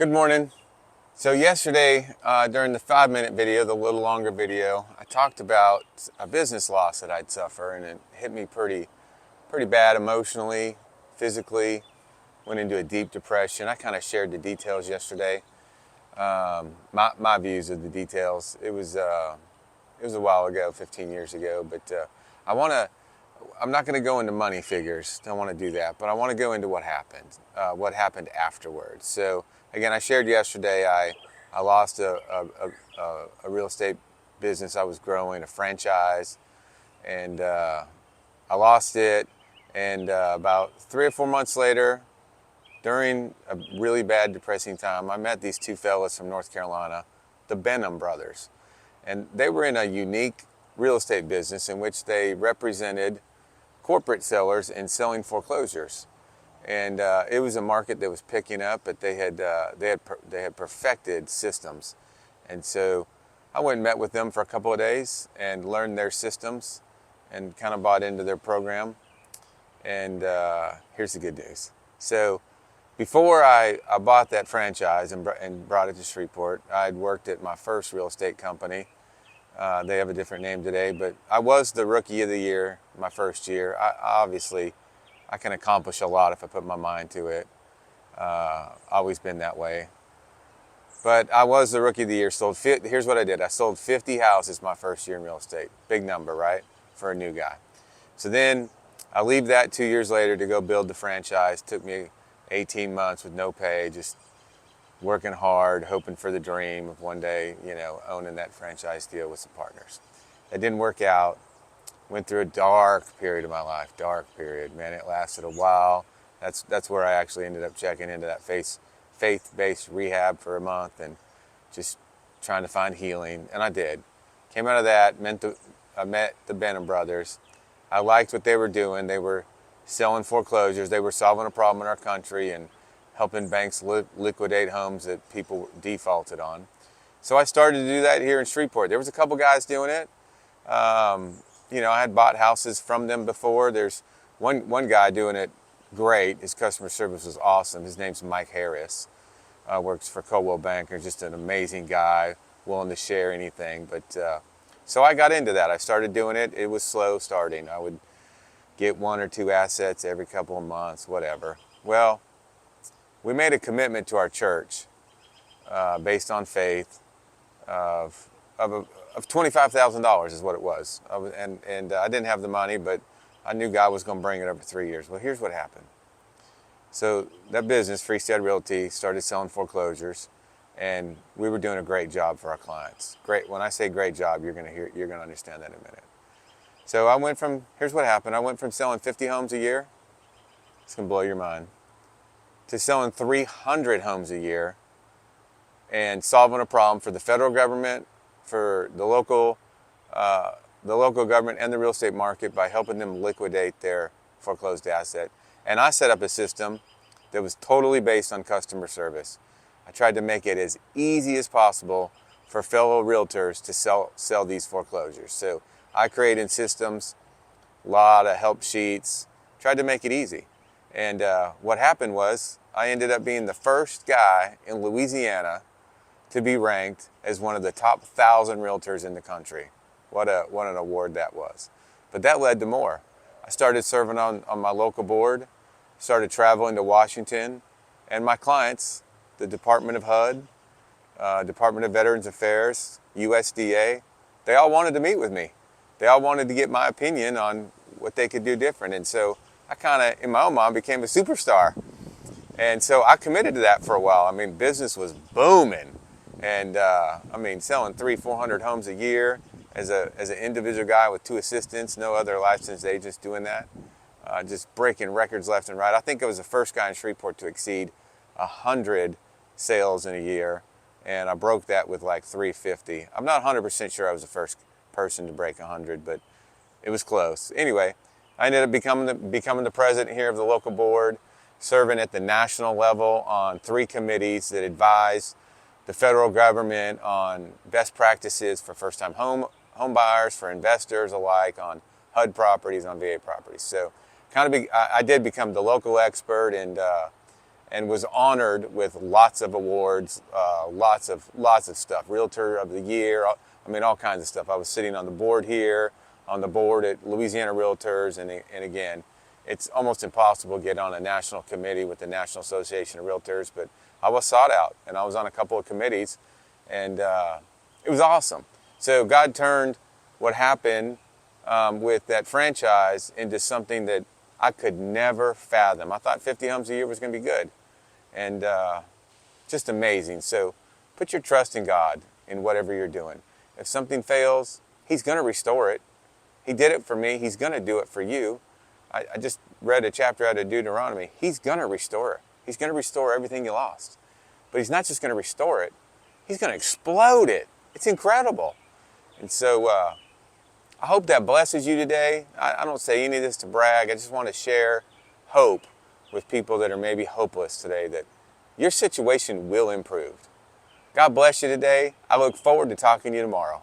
Good morning. So yesterday, during the 5-minute video, the little longer video, I talked about a business loss that I'd suffer, and it hit me pretty bad emotionally, physically. Went into a deep depression. I kind of shared the details yesterday. My views of the details. It was a while ago, 15 years ago, but I want to. I'm not going to go into money figures. Don't want to do that, but I want to go into what happened afterwards. So again, I shared yesterday. I lost a real estate business I was growing, a franchise, and I lost it. And about 3 or 4 months later, during a really bad, depressing time, I met these two fellas from North Carolina, the Benham brothers, and they were in a unique real estate business in which they represented corporate sellers in selling foreclosures, and it was a market that was picking up, but they had perfected systems, and so I went and met with them for a couple of days and learned their systems, and kind of bought into their program. And here's the good news. So before I bought that franchise and brought it to Shreveport, I'd worked at my first real estate company. They have a different name today, but I was the rookie of the year my first year. Obviously, I can accomplish a lot if I put my mind to it. Always been that way. But I was the rookie of the year. Here's what I did. I sold 50 houses my first year in real estate. Big number, right? For a new guy. So then I leave that 2 years later to go build the franchise. Took me 18 months with no pay, just working hard, hoping for the dream of one day, owning that franchise deal with some partners. That didn't work out. Went through a dark period of my life. Dark period, man. It lasted a while. That's where I actually ended up checking into that faith-based rehab for a month and just trying to find healing, and I did. Came out of that. I met the Benham brothers. I liked what they were doing. They were selling foreclosures. They were solving a problem in our country and helping banks liquidate homes that people defaulted on. So I started to do that here in Shreveport. There was a couple guys doing it. I had bought houses from them before. There's one guy doing it great. His customer service was awesome. His name's Mike Harris. Works for Coldwell Banker. Just an amazing guy, willing to share anything. But so I got into that. I started doing it. It was slow starting. I would get 1 or 2 assets every couple of months, whatever. Well, we made a commitment to our church based on faith of $25,000 is what it was. And I didn't have the money, but I knew God was going to bring it over 3 years. Well, here's what happened. So that business, Freestead Realty, started selling foreclosures, and we were doing a great job for our clients. Great. When I say great job, you're going to understand that in a minute. So here's what happened. I went from selling 50 homes a year, it's going to blow your mind, to selling 300 homes a year and solving a problem for the federal government, for the local government and the real estate market by helping them liquidate their foreclosed asset. And I set up a system that was totally based on customer service. I tried to make it as easy as possible for fellow realtors to sell these foreclosures. So I created systems, a lot of help sheets, tried to make it easy. And what happened was I ended up being the first guy in Louisiana to be ranked as one of the top 1,000 realtors in the country. What an award that was. But that led to more. I started serving on my local board, started traveling to Washington, and my clients, the Department of HUD, Department of Veterans Affairs, USDA, they all wanted to meet with me. They all wanted to get my opinion on what they could do different. And so I kind of, in my own mind, became a superstar. And so I committed to that for a while. I mean, business was booming. And selling 300-400 homes a year as an individual guy with 2 assistants, no other licensed agents doing that, just breaking records left and right. I think I was the first guy in Shreveport to exceed 100 sales in a year, and I broke that with like 350. I'm not 100% sure I was the first person to break 100, but it was close. Anyway, I ended up becoming the president here of the local board, serving at the national level on 3 committees that advise the federal government on best practices for first-time home buyers, for investors alike, on HUD properties, on VA properties. So I did become the local expert, and and was honored with lots of awards, lots of stuff. Realtor of the Year, I mean, all kinds of stuff. I was sitting on the board here, on the board at Louisiana Realtors, and again, it's almost impossible to get on a national committee with the National Association of Realtors, but I was sought out, and I was on a couple of committees, and it was awesome. So God turned what happened with that franchise into something that I could never fathom. I thought 50 homes a year was going to be good, and just amazing. So put your trust in God in whatever you're doing. If something fails, He's going to restore it. He did it for me. He's going to do it for you. I just read a chapter out of Deuteronomy. He's going to restore it. He's going to restore everything you lost. But He's not just going to restore it. He's going to explode it. It's incredible. And so I hope that blesses you today. I don't say any of this to brag. I just want to share hope with people that are maybe hopeless today, that your situation will improve. God bless you today. I look forward to talking to you tomorrow.